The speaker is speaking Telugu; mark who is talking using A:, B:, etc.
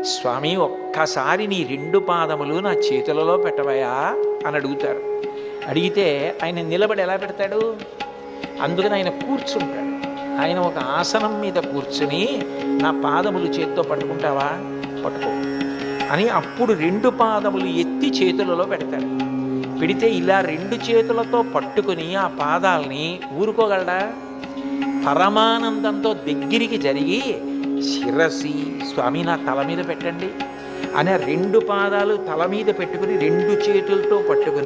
A: స్వామి ఒక్కసారి నీ రెండు పాదములు నా చేతులలో పెట్టవయా అని అడుగుతారు. అడిగితే ఆయన నిలబడి ఎలా పెడతాడు? అందుకని ఆయన కూర్చుంటాడు. ఆయన ఒక ఆసనం మీద కూర్చుని నా పాదములు చేత్తో పట్టుకుంటావా? పట్టుకో అని అప్పుడు రెండు పాదములు ఎత్తి చేతులలో పెడతాడు. పెడితే ఇలా రెండు చేతులతో పట్టుకుని ఆ పాదాలని ఊరుకోగలడా? పరమానందంతో దగ్గరికి జరిగి శిరసి స్వామి నా తల మీద పెట్టండి అని రెండు పాదాలు తల మీద పెట్టుకుని రెండు చేతులతో పట్టుకుని